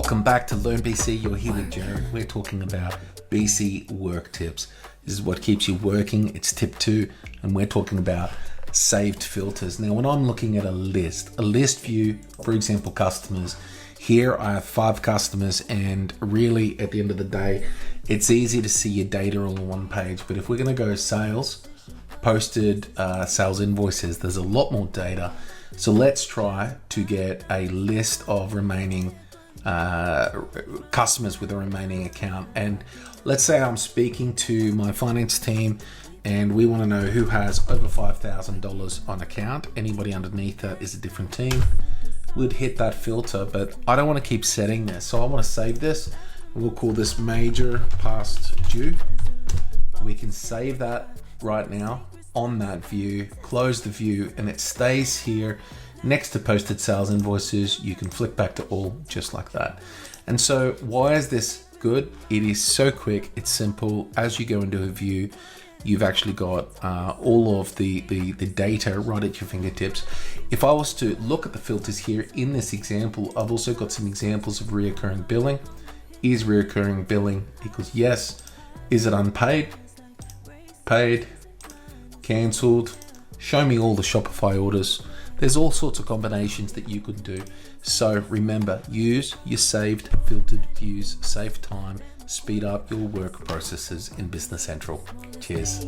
Welcome back to Learn BC. You're here with Jared. We're talking about BC work tips. This is what keeps you working. It's tip 2, and we're talking about saved filters. Now, when I'm looking at a list view, for example, customers, here I have 5 customers, and really at the end of the day, it's easy to see your data all on one page. But if we're going to go sales, posted sales invoices, there's a lot more data. So let's try to get a list of remaining customers with a remaining account. And let's say I'm speaking to my finance team and we want to know who has over $5,000 on account. Anybody underneath that is a different team. We'd hit that filter, but I don't want to keep setting this. So I want to save this. We'll call this major past due. We can save that right now on that view, close the view, and it stays here next to posted sales invoices. You can flick back to all just like that. And so why is this good? It is so quick, it's simple. As you go into a view, you've actually got all of the data right at your fingertips. If I was to look at the filters here in this example, I've also got some examples of reoccurring billing. Is reoccurring billing equals yes? Is it unpaid? Paid? Cancelled? Show me all the Shopify orders. There's all sorts of combinations that you could do. So remember, use your saved filtered views, save time, speed up your work processes in Business Central. Cheers.